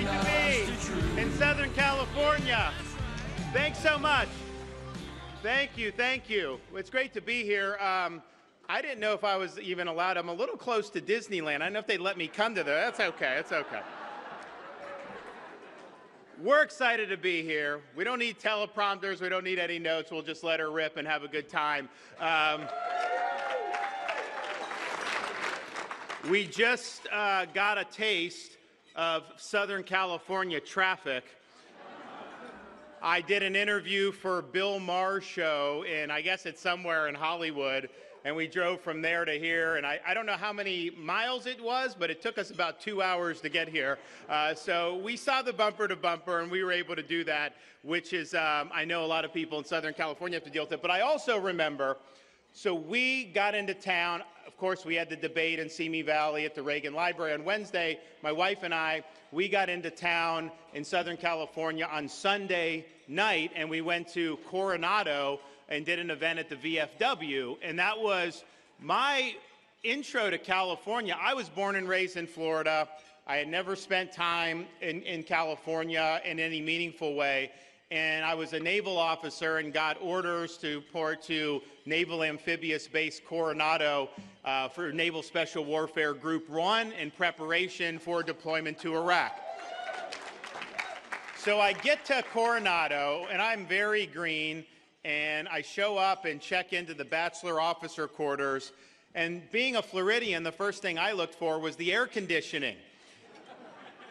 great to be in Southern California. Thanks so much. Thank you, thank you. It's great to be here. I didn't know if I was even allowed. I'm a little close to Disneyland. I don't know if they'd let me come to there. That's okay, it's okay. We're excited to be here. We don't need teleprompters. We don't need any notes. We'll just let her rip and have a good time. We just got a taste of Southern California traffic. I did an interview for Bill Maher's show, and I guess it's somewhere in Hollywood, and we drove from there to here, and I don't know how many miles it was, but it took us about 2 hours to get here. So we saw the bumper to bumper, and we were able to do that, which is, I know a lot of people in Southern California have to deal with it, but I also remember, so we got into town. Of course, we had the debate in Simi Valley at the Reagan Library on Wednesday. My wife and I, we got into town in Southern California on Sunday night, and we went to Coronado and did an event at the VFW, and that was my intro to California. I was born and raised in Florida. I had never spent time in California in any meaningful way, and I was a naval officer and got orders to port to Naval Amphibious Base Coronado for Naval Special Warfare Group 1 in preparation for deployment to Iraq. So I get to Coronado, and I'm very green, and I show up and check into the bachelor officer quarters, and being a Floridian, the first thing I looked for was the air conditioning.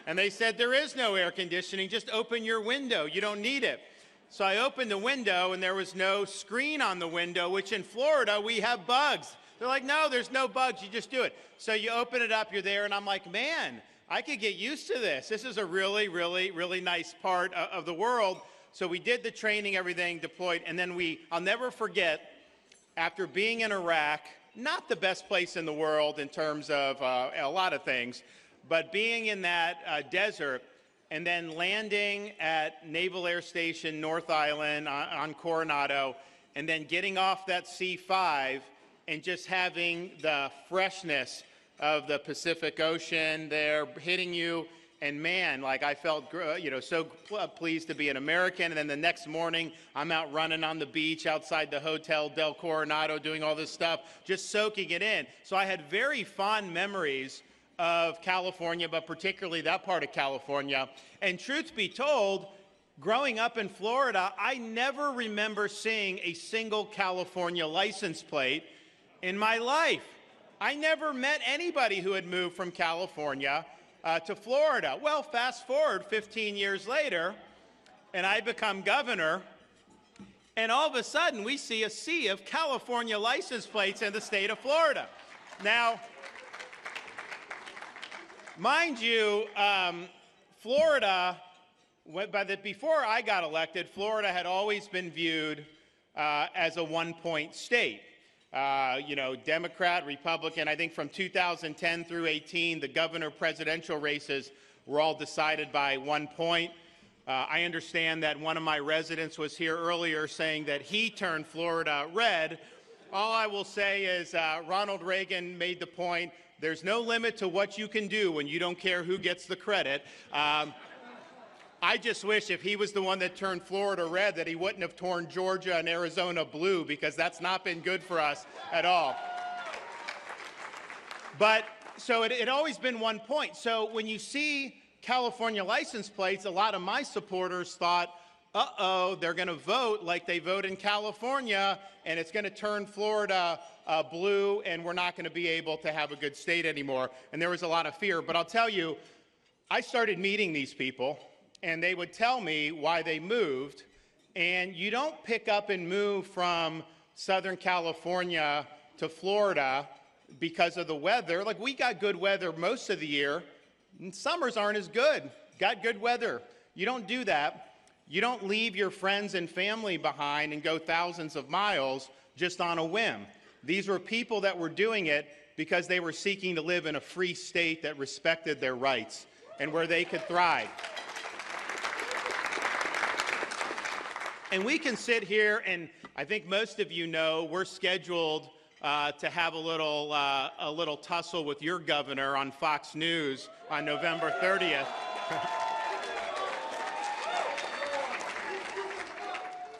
And they said, there is no air conditioning, just open your window, you don't need it. So I opened the window, and there was no screen on the window, which in Florida, we have bugs. They're like, no, there's no bugs, you just do it. So you open it up, you're there, and I'm like, man, I could get used to this. This is a really, really, really nice part of the world. So we did the training, everything, deployed, and then I'll never forget, after being in Iraq, not the best place in the world in terms of a lot of things, but being in that desert and then landing at Naval Air Station North Island on Coronado, and then getting off that C-5 and just having the freshness of the Pacific Ocean there hitting you. And man, like I felt, so pleased to be an American. And then the next morning, I'm out running on the beach outside the Hotel Del Coronado, doing all this stuff, just soaking it in. So I had very fond memories of California, but particularly that part of California. And truth be told, growing up in Florida, I never remember seeing a single California license plate in my life. I never met anybody who had moved from California to Florida. Well, fast forward 15 years later, and I become governor, and all of a sudden we see a sea of California license plates in the state of Florida. Now, mind you, Florida, before I got elected, Florida had always been viewed as a one-point state. Democrat, Republican. I think from 2010 through 18, the governor presidential races were all decided by 1 point. I understand that one of my residents was here earlier saying that he turned Florida red. All I will say is Ronald Reagan made the point, there's no limit to what you can do when you don't care who gets the credit. I just wish if he was the one that turned Florida red that he wouldn't have torn Georgia and Arizona blue, because that's not been good for us at all. But so it always been 1 point. So when you see California license plates, a lot of my supporters thought, uh-oh, they're going to vote like they vote in California, and it's going to turn Florida blue, and we're not going to be able to have a good state anymore. And there was a lot of fear. But I'll tell you, I started meeting these people, and they would tell me why they moved. And you don't pick up and move from Southern California to Florida because of the weather. Like, we got good weather most of the year, and summers aren't as good. Got good weather. You don't do that. You don't leave your friends and family behind and go thousands of miles just on a whim. These were people that were doing it because they were seeking to live in a free state that respected their rights and where they could thrive. And we can sit here, and I think most of you know we're scheduled to have a little tussle with your governor on Fox News on November 30th.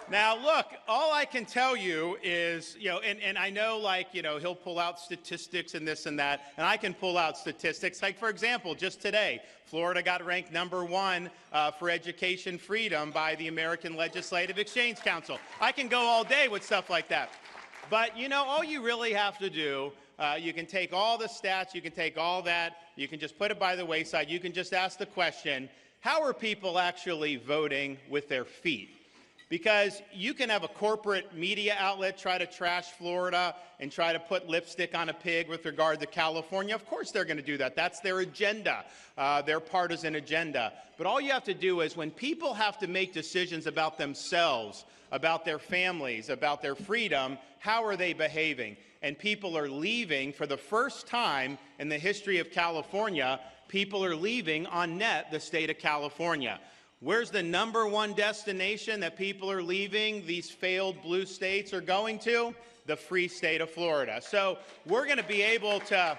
Now, look, all I can tell you is, and I know, like, he'll pull out statistics and this and that, and I can pull out statistics. Like, for example, just today, Florida got ranked #1 for education freedom by the American Legislative Exchange Council. I can go all day with stuff like that. But, all you really have to do, you can take all the stats, you can take all that, you can just put it by the wayside, you can just ask the question, how are people actually voting with their feet? Because you can have a corporate media outlet try to trash Florida and try to put lipstick on a pig with regard to California. Of course they're going to do that. That's their agenda, their partisan agenda. But all you have to do is when people have to make decisions about themselves, about their families, about their freedom, how are they behaving? And people are leaving for the first time in the history of California. People are leaving on net the state of California. Where's the #1 destination that people are leaving these failed blue states are going to? The free state of Florida. So we're going to be able to,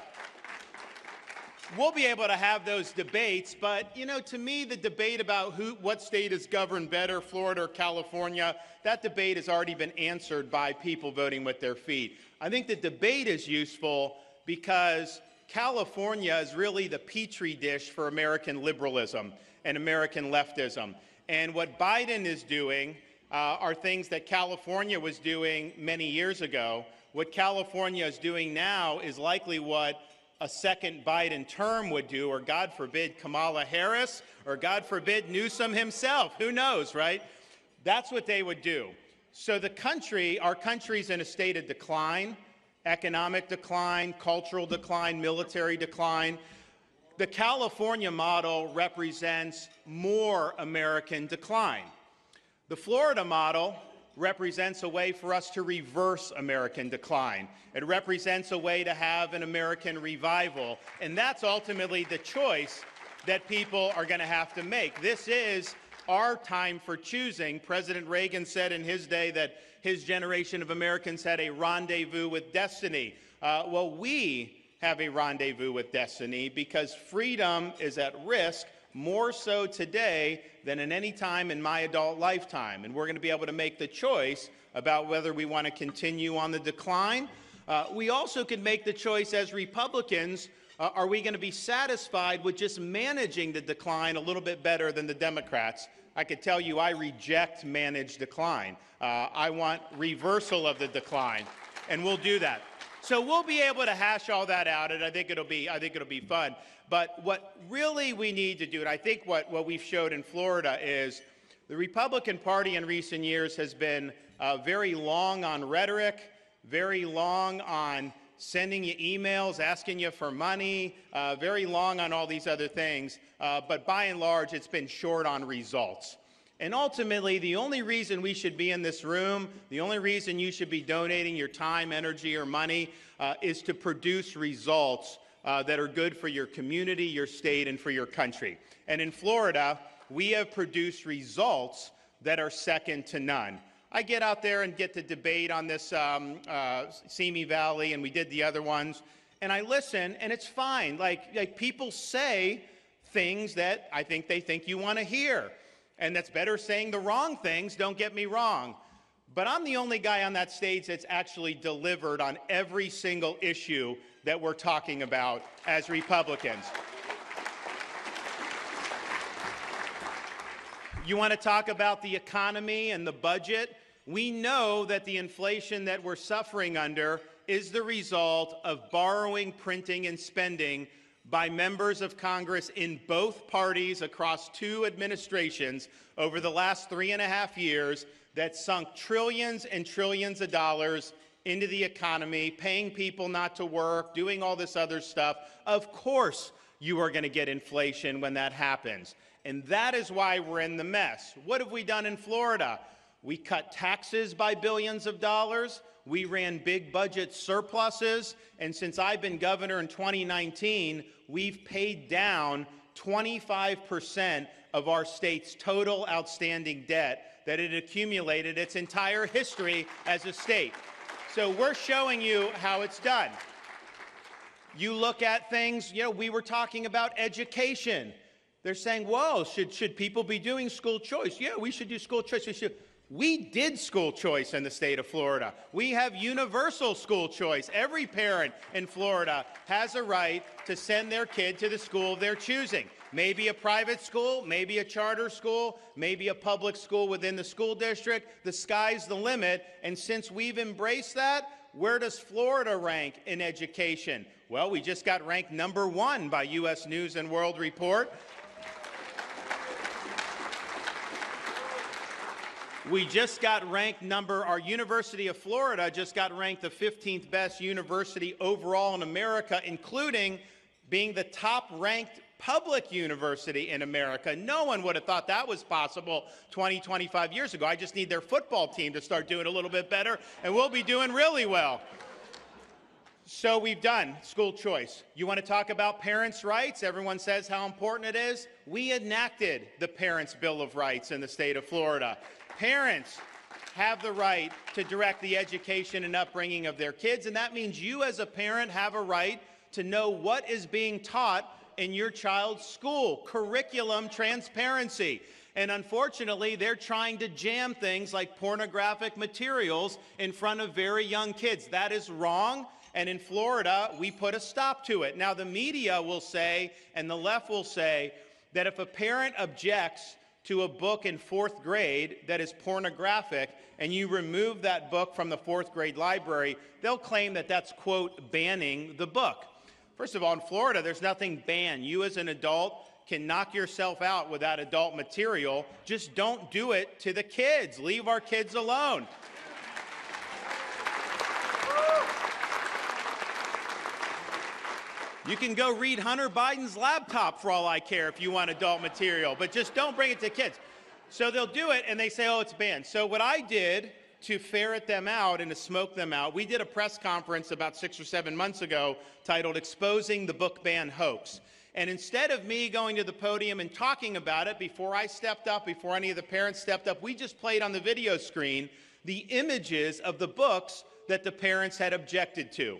we'll be able to have those debates. But, to me, the debate about what state is governed better, Florida or California, that debate has already been answered by people voting with their feet. I think the debate is useful because California is really the petri dish for American liberalism and American leftism. And what Biden is doing are things that California was doing many years ago. What California is doing now is likely what a second Biden term would do, or God forbid Kamala Harris, or God forbid Newsom himself. Who knows, right? That's what they would do. So our country's in a state of decline, economic decline, cultural decline, military decline. The California model represents more American decline. The Florida model represents a way for us to reverse American decline. It represents a way to have an American revival. And that's ultimately the choice that people are going to have to make. This is our time for choosing. President Reagan said in his day that his generation of Americans had a rendezvous with destiny. Well, we have a rendezvous with destiny because freedom is at risk more so today than at any time in my adult lifetime. And we're going to be able to make the choice about whether we want to continue on the decline. We also can make the choice as Republicans, are we going to be satisfied with just managing the decline a little bit better than the Democrats? I could tell you I reject managed decline. I want reversal of the decline, and we'll do that. So we'll be able to hash all that out, and I think it'll be fun. But what really we need to do, and I think what we've showed in Florida is the Republican Party in recent years has been very long on rhetoric, very long on sending you emails, asking you for money, very long on all these other things. But by and large, it's been short on results. And ultimately, the only reason we should be in this room, the only reason you should be donating your time, energy, or money is to produce results that are good for your community, your state, and for your country. And in Florida, we have produced results that are second to none. I get out there and get to debate on this Simi Valley, and we did the other ones, and I listen, and it's fine. Like people say things that I think they think you want to hear. And that's better saying the wrong things, don't get me wrong. But I'm the only guy on that stage that's actually delivered on every single issue that we're talking about as Republicans. You want to talk about the economy and the budget? We know that the inflation that we're suffering under is the result of borrowing, printing, and spending by members of Congress in both parties across two administrations over the last 3.5 years that sunk trillions and trillions of dollars into the economy, paying people not to work, doing all this other stuff. Of course you are going to get inflation when that happens. And that is why we're in the mess. What have we done in Florida? We cut taxes by billions of dollars. We ran big budget surpluses. And since I've been governor in 2019, we've paid down 25% of our state's total outstanding debt that had accumulated its entire history as a state. So we're showing you how it's done. You look at things, we were talking about education. They're saying, whoa, should people be doing school choice? Yeah, we should do school choice. We did school choice in the state of Florida. We have universal school choice. Every parent in Florida has a right to send their kid to the school of their choosing. Maybe a private school, maybe a charter school, maybe a public school within the school district. The sky's the limit. And since we've embraced that, where does Florida rank in education? Well, we just got ranked #1 by U.S. News and World Report. We just got ranked our University of Florida just got ranked the 15th best university overall in America, including being the top-ranked public university in America. No one would have thought that was possible 20, 25 years ago. I just need their football team to start doing a little bit better, and we'll be doing really well. So we've done school choice. You want to talk about parents' rights? Everyone says how important it is. We enacted the Parents' Bill of Rights in the state of Florida. Parents have the right to direct the education and upbringing of their kids, and that means you as a parent have a right to know what is being taught in your child's school. Curriculum transparency. And unfortunately, they're trying to jam things like pornographic materials in front of very young kids. That is wrong. And in Florida, we put a stop to it. Now, the media will say, and the left will say, that if a parent objects to a book in 4th grade that is pornographic, and you remove that book from the 4th grade library, they'll claim that that's, quote, banning the book. First of all, in Florida, there's nothing banned. You as an adult can knock yourself out without adult material. Just don't do it to the kids. Leave our kids alone. You can go read Hunter Biden's laptop for all I care if you want adult material, but just don't bring it to kids. So they'll do it, and they say, oh, it's banned. So what I did to ferret them out and to smoke them out, we did a press conference about 6 or 7 months ago titled Exposing the Book Ban Hoax. And instead of me going to the podium and talking about it, before I stepped up, before any of the parents stepped up, we just played on the video screen the images of the books that the parents had objected to.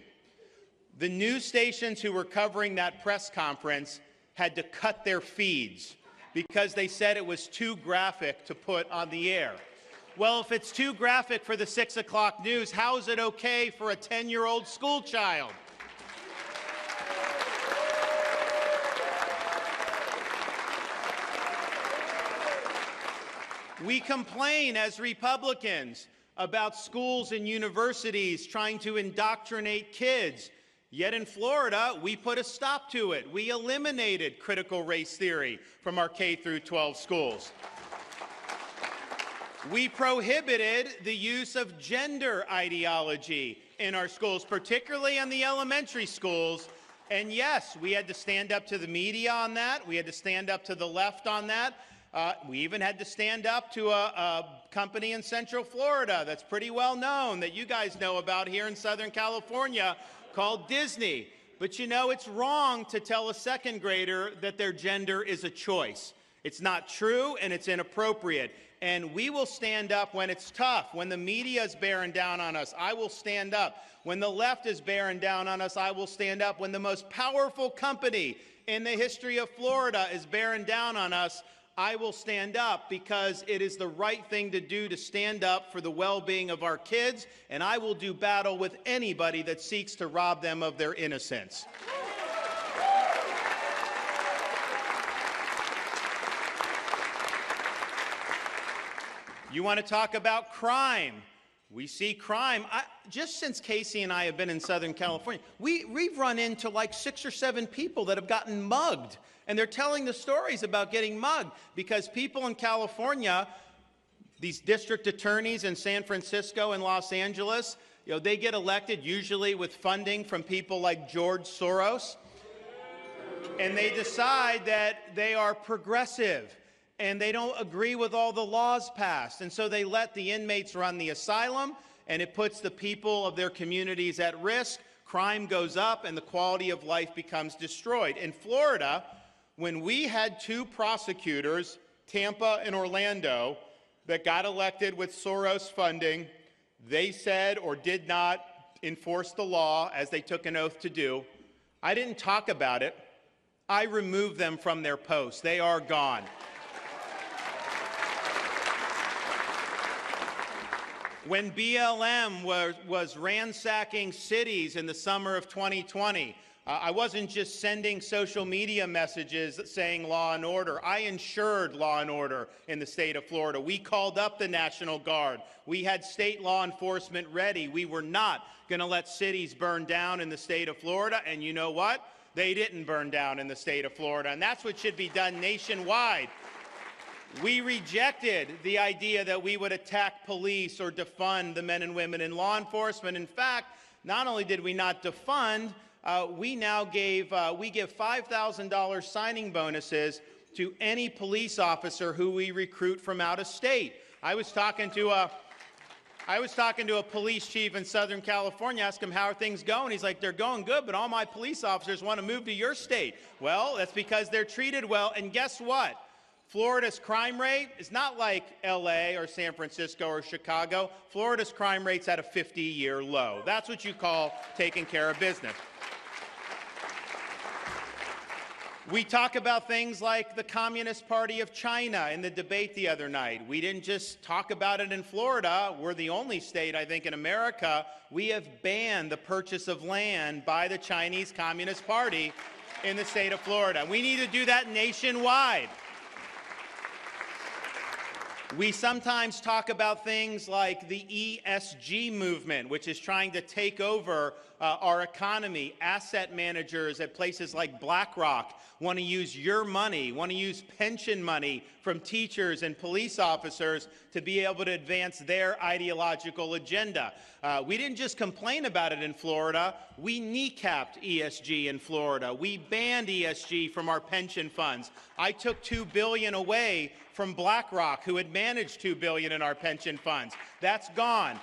The news stations who were covering that press conference had to cut their feeds because they said it was too graphic to put on the air. Well, if it's too graphic for the 6 o'clock news, how is it okay for a 10-year-old school child? We complain as Republicans about schools and universities trying to indoctrinate kids. Yet in Florida, we put a stop to it. We eliminated critical race theory from our K-12 schools. We prohibited the use of gender ideology in our schools, particularly in the elementary schools. And yes, we had to stand up to the media on that. We had to stand up to the left on that. We even had to stand up to a company in Central Florida that's pretty well known that you guys know about here in Southern California called Disney. But you know, it's wrong to tell a second grader that their gender is a choice. It's not true and it's inappropriate. And we will stand up when it's tough. When the media is bearing down on us, I will stand up. When the left is bearing down on us, I will stand up. When the most powerful company in the history of Florida is bearing down on us, I will stand up because it is the right thing to do to stand up for the well-being of our kids, and I will do battle with anybody that seeks to rob them of their innocence. You want to talk about crime? We see crime. Just since Casey and I have been in Southern California, we've run into like 6 or 7 people that have gotten mugged. And they're telling the stories about getting mugged because people in California, these district attorneys in San Francisco and Los Angeles, you know, they get elected usually with funding from people like George Soros. And they decide that they are progressive and they don't agree with all the laws passed. And so they let the inmates run the asylum, and it puts the people of their communities at risk. Crime goes up and the quality of life becomes destroyed. In Florida, when we had 2 prosecutors, Tampa and Orlando, that got elected with Soros funding, they said or did not enforce the law as they took an oath to do. I didn't talk about it. I removed them from their posts. They are gone. When BLM was ransacking cities in the summer of 2020, I wasn't just sending social media messages saying law and order. I ensured law and order in the state of Florida. We called up the National Guard. We had state law enforcement ready. We were not going to let cities burn down in the state of Florida. And you know what? They didn't burn down in the state of Florida. And that's what should be done nationwide. We rejected the idea that we would attack police or defund the men and women in law enforcement. In fact, not only did we not defund, we now give $5,000 signing bonuses to any police officer who we recruit from out of state. I was talking to a police chief in Southern California, asked him, how are things going? He's like, they're going good, but all my police officers want to move to your state. Well, that's because they're treated well, and guess what? Florida's crime rate is not like LA or San Francisco or Chicago. Florida's crime rate's at a 50-year low. That's what you call taking care of business. We talk about things like the Communist Party of China in the debate the other night. We didn't just talk about it in Florida. We're the only state, I think, in America. We have banned the purchase of land by the Chinese Communist Party in the state of Florida. We need to do that nationwide. We sometimes talk about things like the ESG movement, which is trying to take over our economy. Asset managers at places like BlackRock want to use your money, want to use pension money from teachers and police officers to be able to advance their ideological agenda. We didn't just complain about it in Florida. We kneecapped ESG in Florida. We banned ESG from our pension funds. I took $2 billion away from BlackRock, who had managed $2 billion in our pension funds. That's gone.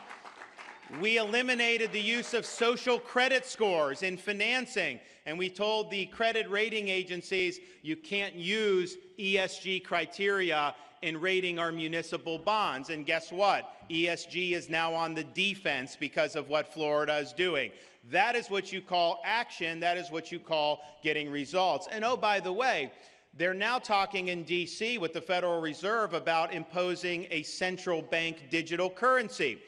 We eliminated the use of social credit scores in financing, and we told the credit rating agencies you can't use ESG criteria in rating our municipal bonds. And guess what? ESG is now on the defense because of what Florida is doing. That is what you call action. That is what you call getting results. And oh, by the way, they're now talking in D.C. with the Federal Reserve about imposing a central bank digital currency.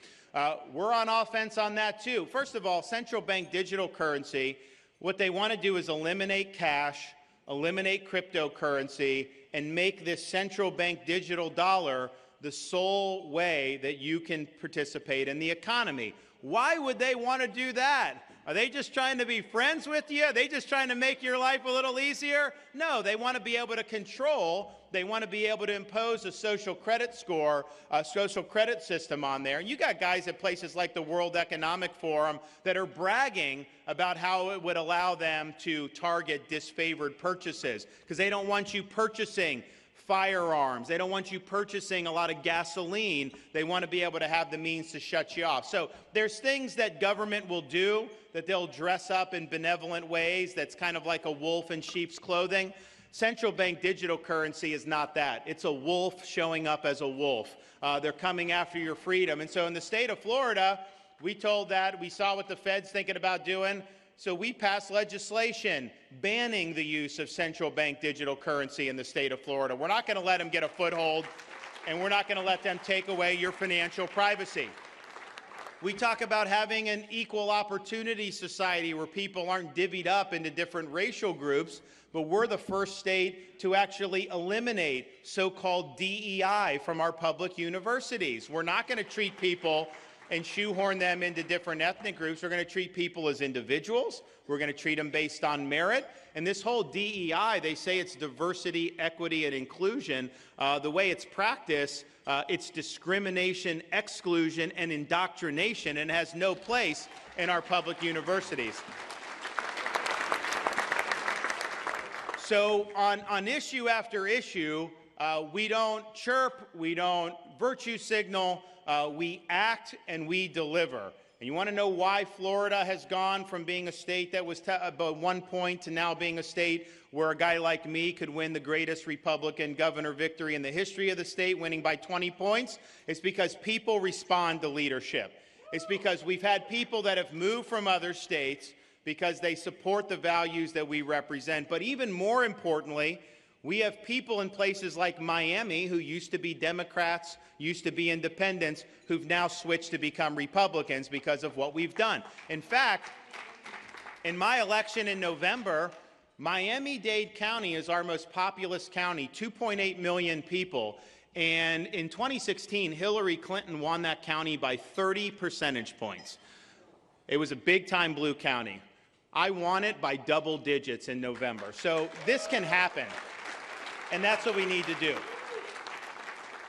We're on offense on that, too. First of all, central bank digital currency, what they want to do is eliminate cash, eliminate cryptocurrency, and make this central bank digital dollar the sole way that you can participate in the economy. Why would they want to do that? Are they just trying to be friends with you? Are they just trying to make your life a little easier? No, they want to be able to control. They want to be able to impose a social credit score, a social credit system on there. You got guys at places like the World Economic Forum that are bragging about how it would allow them to target disfavored purchases because they don't want you purchasing firearms. They don't want you purchasing a lot of gasoline. They want to be able to have the means to shut you off. So there's things that government will do that they'll dress up in benevolent ways that's kind of like a wolf in sheep's clothing. Central bank digital currency is not that. It's a wolf showing up as a wolf. They're coming after your freedom. And so in the state of Florida, we told that. We saw what the Fed's thinking about doing. So we passed legislation banning the use of central bank digital currency in the state of Florida. We're not going to let them get a foothold, and we're not going to let them take away your financial privacy. We talk about having an equal opportunity society where people aren't divvied up into different racial groups, but we're the first state to actually eliminate so-called DEI from our public universities. We're not going to treat people and shoehorn them into different ethnic groups. We're going to treat people as individuals. We're going to treat them based on merit. And this whole DEI, they say it's diversity, equity, and inclusion. The way it's practiced, it's discrimination, exclusion, and indoctrination, and has no place in our public universities. So on issue after issue, we don't chirp, we don't virtue signal, we act and we deliver. And you want to know why Florida has gone from being a state that was about 1 point to now being a state where a guy like me could win the greatest Republican governor victory in the history of the state, winning by 20 points? It's because people respond to leadership. It's because we've had people that have moved from other states because they support the values that we represent. But even more importantly, We have people in places like Miami who used to be Democrats, used to be independents, who've now switched to become Republicans because of what we've done. In fact, in my election in November, Miami-Dade County is our most populous county, 2.8 million people. And in 2016, Hillary Clinton won that county by 30 percentage points. It was a big-time blue county. I won it by double digits in November. So this can happen, and that's what we need to do.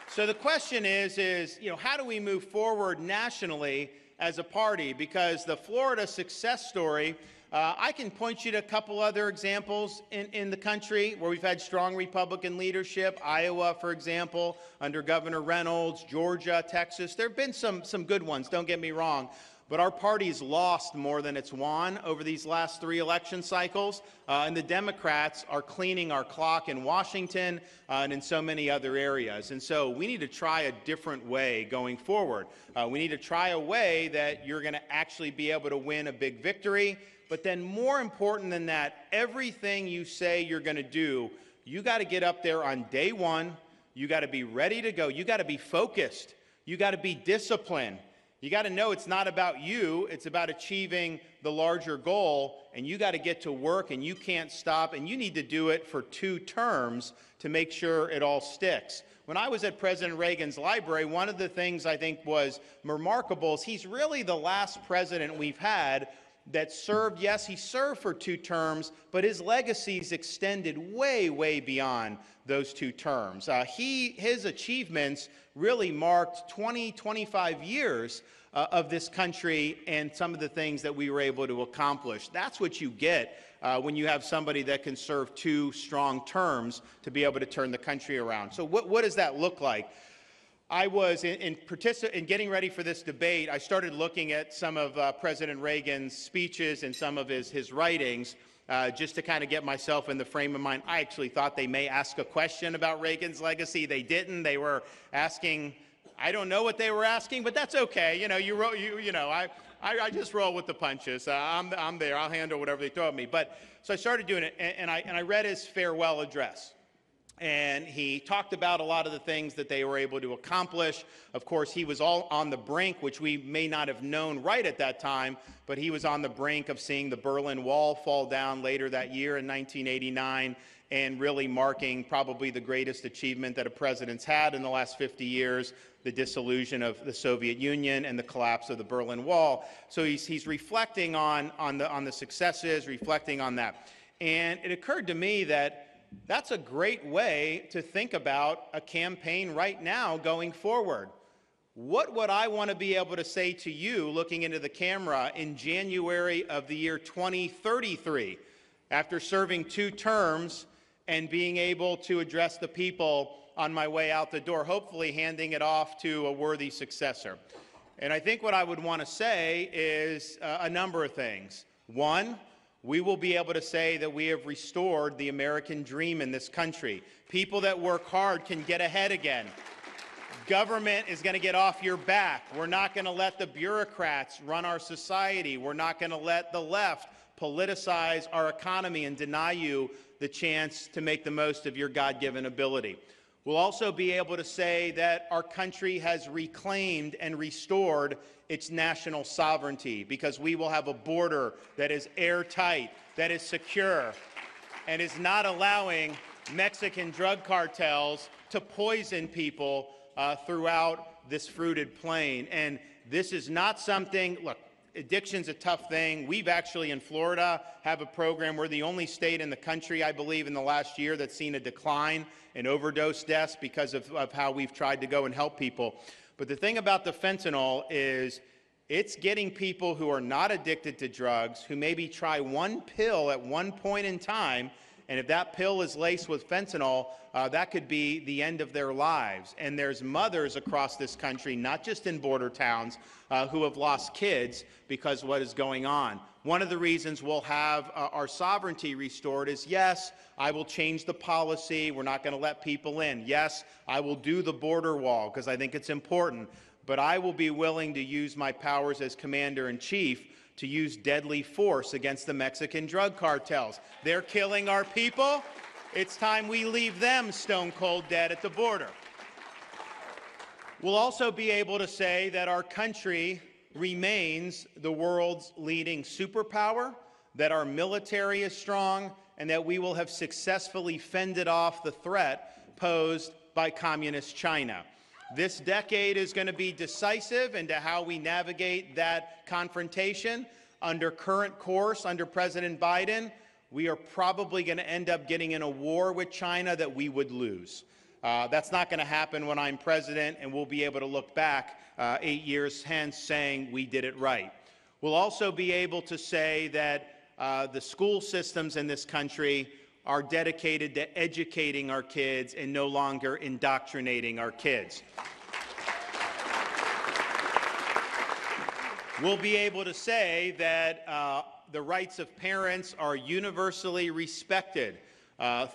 So the question is, how do we move forward nationally as a party? Because the Florida success story, I can point you to a couple other examples in the country where we've had strong Republican leadership. Iowa, for example, under Governor Reynolds, Georgia, Texas. There have been some good ones, don't get me wrong. But our party's lost more than it's won over these last 3 election cycles, and the Democrats are cleaning our clock in Washington and in so many other areas. And so we need to try a different way going forward. We need to try a way that you're going to actually be able to win a big victory. But then more important than that, everything you say you're going to do, you got to get up there on day one. You got to be ready to go. You got to be focused. You got to be disciplined. You got to know it's not about you, it's about achieving the larger goal, and you got to get to work, and you can't stop, and you need to do it for 2 terms to make sure it all sticks. When I was at President Reagan's library, one of the things I think was remarkable is he's really the last president we've had that served, yes, he served for 2 terms, but his legacy's extended way, way beyond those 2 terms. His achievements really marked 20, 25 years of this country and some of the things that we were able to accomplish. That's what you get when you have somebody that can serve 2 strong terms to be able to turn the country around. So what does that look like? I was in getting ready for this debate. I started looking at some of President Reagan's speeches and some of his writings just to kind of get myself in the frame of mind. I actually thought they may ask a question about Reagan's legacy. They didn't. They were asking, I don't know what they were asking, but that's okay. I just roll with the punches. I'm there. I'll handle whatever they throw at me. But so I started doing it, and I read his farewell address. And he talked about a lot of the things that they were able to accomplish. Of course, he was all on the brink, which we may not have known right at that time, but he was on the brink of seeing the Berlin Wall fall down later that year in 1989, and really marking probably the greatest achievement that a president's had in the last 50 years, the dissolution of the Soviet Union and the collapse of the Berlin Wall. So he's reflecting on the successes, reflecting on that. And it occurred to me that that's a great way to think about a campaign right now going forward. What would I want to be able to say to you looking into the camera in January of the year 2033, after serving 2 terms and being able to address the people on my way out the door, hopefully handing it off to a worthy successor? And I think what I would want to say is a number of things. One, we will be able to say that we have restored the American dream in this country. People that work hard can get ahead again. Government is going to get off your back. We're not going to let the bureaucrats run our society. We're not going to let the left politicize our economy and deny you the chance to make the most of your God-given ability. We'll also be able to say that our country has reclaimed and restored its national sovereignty, because we will have a border that is airtight, that is secure, and is not allowing Mexican drug cartels to poison people throughout this fruited plain. And this is not something, look, addiction's a tough thing. We've actually, in Florida, have a program. We're the only state in the country, I believe, in the last year that's seen a decline in overdose deaths because of how we've tried to go and help people. But the thing about the fentanyl is it's getting people who are not addicted to drugs, who maybe try 1 pill at one point in time, and if that pill is laced with fentanyl, that could be the end of their lives. And there's mothers across this country, not just in border towns, who have lost kids because of what is going on. One of the reasons we'll have our sovereignty restored is, yes, I will change the policy. We're not going to let people in. Yes, I will do the border wall because I think it's important. But I will be willing to use my powers as commander-in-chief to use deadly force against the Mexican drug cartels. They're killing our people. It's time we leave them stone cold dead at the border. We'll also be able to say that our country remains the world's leading superpower, that our military is strong, and that we will have successfully fended off the threat posed by communist China. This decade is going to be decisive into how we navigate that confrontation. Under current course, under President Biden, we are probably going to end up getting in a war with China that we would lose. That's not going to happen when I'm president, and we'll be able to look back 8 years hence saying we did it right. We'll also be able to say that the school systems in this country are dedicated to educating our kids and no longer indoctrinating our kids. We'll be able to say that the rights of parents are universally respected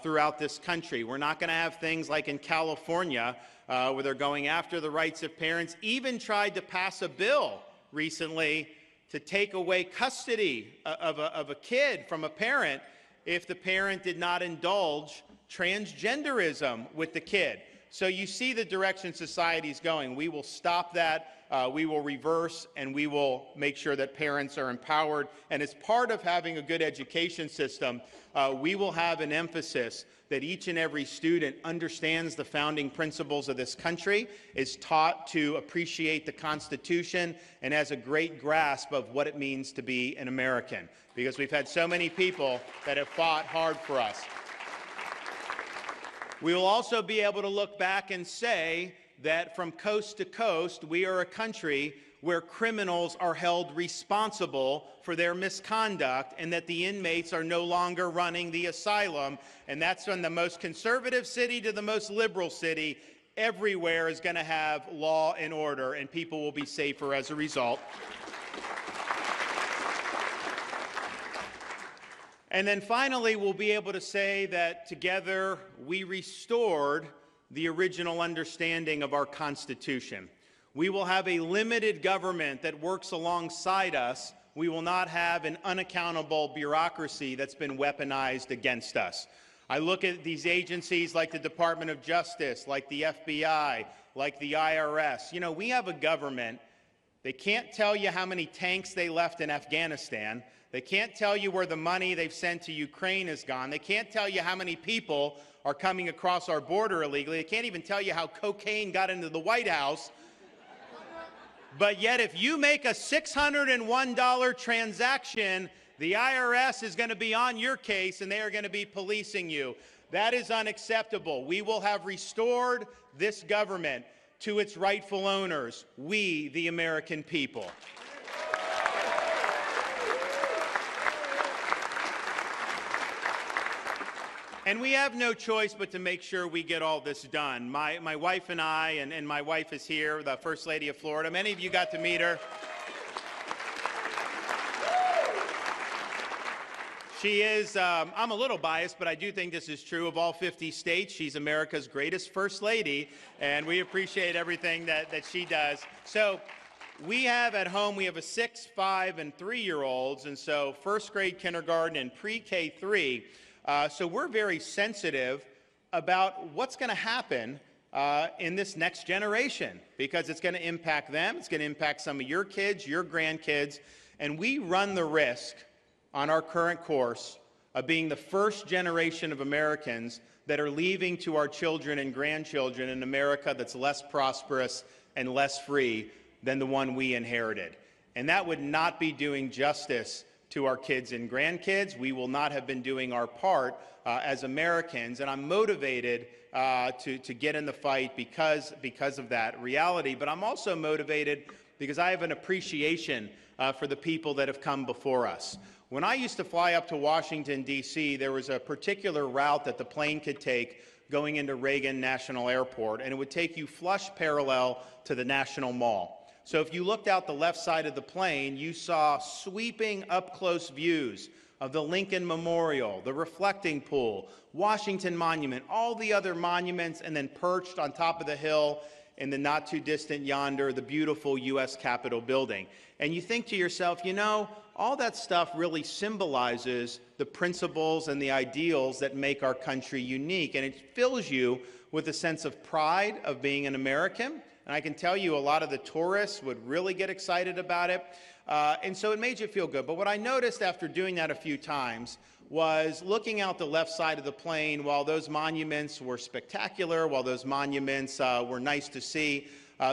throughout this country. We're not going to have things like in California where they're going after the rights of parents, even tried to pass a bill recently to take away custody of a kid from a parent if the parent did not indulge transgenderism with the kid. So you see the direction society is going. We will stop that. We will reverse, and we will make sure that parents are empowered. And as part of having a good education system, we will have an emphasis that each and every student understands the founding principles of this country, is taught to appreciate the Constitution, and has a great grasp of what it means to be an American, because we've had so many people that have fought hard for us. We will also be able to look back and say that from coast to coast, we are a country where criminals are held responsible for their misconduct, and that the inmates are no longer running the asylum. And that's from the most conservative city to the most liberal city. Everywhere is going to have law and order, and people will be safer as a result. And then finally, we'll be able to say that together we restored the original understanding of our Constitution. We will have a limited government that works alongside us. We will not have an unaccountable bureaucracy that's been weaponized against us. I look at these agencies like the Department of Justice, like the FBI, like the IRS. You know, we have a government. They can't tell you how many tanks they left in Afghanistan. They can't tell you where the money they've sent to Ukraine has gone. They can't tell you how many people are coming across our border illegally. They can't even tell you how cocaine got into the White House. But yet, if you make a $601 transaction, the IRS is going to be on your case, and they are going to be policing you. That is unacceptable. We will have restored this government to its rightful owners, we, the American people. And we have no choice but to make sure we get all this done. My wife and I, and my wife is here, the First Lady of Florida. Many of you got to meet her. She is, I'm a little biased, but I do think this is true of all 50 states. She's America's greatest First Lady, and we appreciate everything that she does. So we have at home, we have a 6, 5, and 3-year-olds, and so first grade, kindergarten, and pre-K 3. So we're very sensitive about what's going to happen in this next generation, because it's going to impact them. It's going to impact some of your kids, your grandkids, and we run the risk on our current course of being the first generation of Americans that are leaving to our children and grandchildren an America that's less prosperous and less free than the one we inherited. And that would not be doing justice to our kids and grandkids. We will not have been doing our part as Americans, and I'm motivated to get in the fight because of that reality. But I'm also motivated because I have an appreciation for the people that have come before us. When I used to fly up to Washington, D.C., there was a particular route that the plane could take going into Reagan National Airport, and it would take you flush parallel to the National Mall. So if you looked out the left side of the plane, you saw sweeping up-close views of the Lincoln Memorial, the Reflecting Pool, Washington Monument, all the other monuments, and then perched on top of the hill in the not too distant yonder, the beautiful U.S. Capitol building. And you think to yourself, you know, all that stuff really symbolizes the principles and the ideals that make our country unique. And it fills you with a sense of pride of being an American. And I can tell you a lot of the tourists would really get excited about it. And so it made you feel good. But what I noticed after doing that a few times was looking out the left side of the plane. While those monuments were spectacular, while those monuments were nice to see,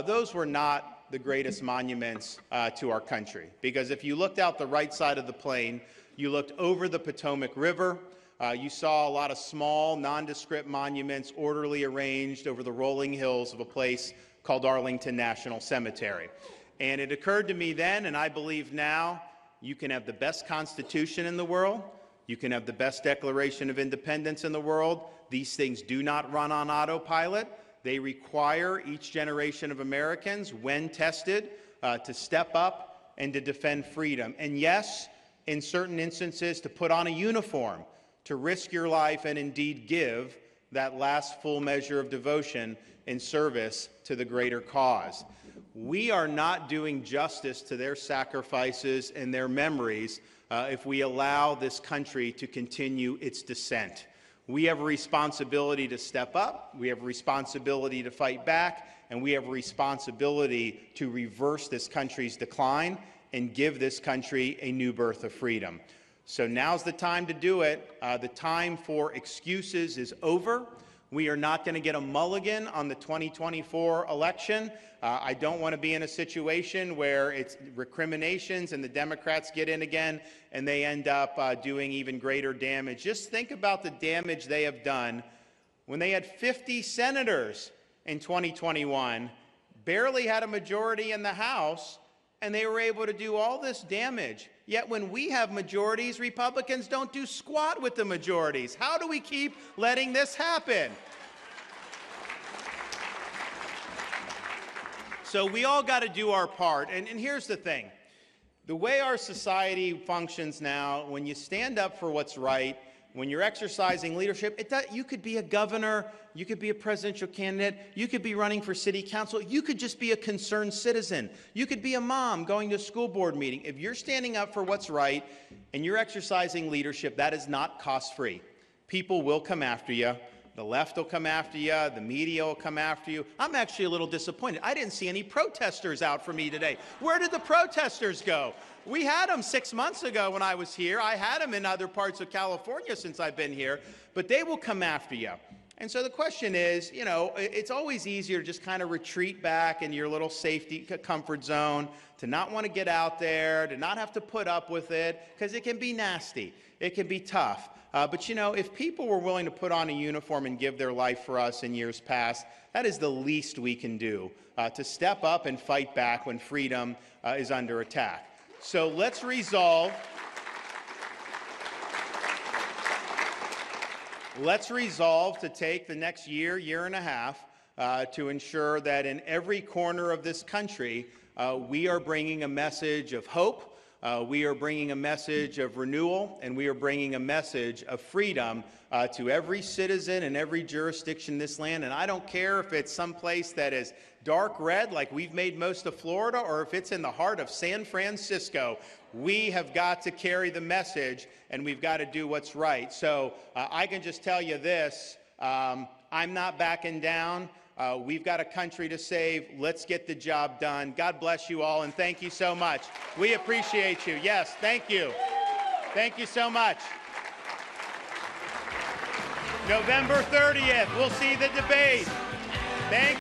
those were not the greatest monuments to our country. Because if you looked out the right side of the plane, you looked over the Potomac River, you saw a lot of small, nondescript monuments orderly arranged over the rolling hills of a place called Arlington National Cemetery. And it occurred to me then, and I believe now, you can have the best Constitution in the world, you can have the best Declaration of Independence in the world. These things do not run on autopilot. They require each generation of Americans, when tested, to step up and to defend freedom. And yes, in certain instances, to put on a uniform, to risk your life and indeed give that last full measure of devotion in service to the greater cause. We are not doing justice to their sacrifices and their memories if we allow this country to continue its descent. We have a responsibility to step up, we have a responsibility to fight back, and we have a responsibility to reverse this country's decline and give this country a new birth of freedom. So now's the time to do it. The time for excuses is over. We are not going to get a mulligan on the 2024 election. I don't want to be in a situation where it's recriminations and the Democrats get in again and they end up doing even greater damage. Just think about the damage they have done when they had 50 senators in 2021, barely had a majority in the House, and they were able to do all this damage. Yet when we have majorities, Republicans don't do squat with the majorities. How do we keep letting this happen? So we all got to do our part. And here's the thing. The way our society functions now, when you stand up for what's right, when you're exercising leadership, you could be a governor, you could be a presidential candidate, you could be running for city council, you could just be a concerned citizen. You could be a mom going to a school board meeting. If you're standing up for what's right and you're exercising leadership, that is not cost-free. People will come after you. The left will come after you. The media will come after you. I'm actually a little disappointed. I didn't see any protesters out for me today. Where did the protesters go? We had them 6 months ago when I was here. I had them in other parts of California since I've been here. But they will come after you. And so the question is, you know, it's always easier to just kind of retreat back in your little safety comfort zone, to not want to get out there, to not have to put up with it, because it can be nasty. It can be tough. But, you know, if people were willing to put on a uniform and give their life for us in years past, that is the least we can do, to step up and fight back when freedom is under attack. So let's resolve. Let's resolve to take the next year, year and a half, to ensure that in every corner of this country, we are bringing a message of hope, we are bringing a message of renewal, and we are bringing a message of freedom to every citizen in every jurisdiction in this land. And I don't care if it's someplace that is dark red, like we've made most of Florida, or if it's in the heart of San Francisco. We have got to carry the message, and we've got to do what's right. So I can just tell you this, I'm not backing down. We've got a country to save. Let's get the job done. God bless you all, and thank you so much. We appreciate you. Yes, thank you. Thank you so much. November 30th, we'll see the debate.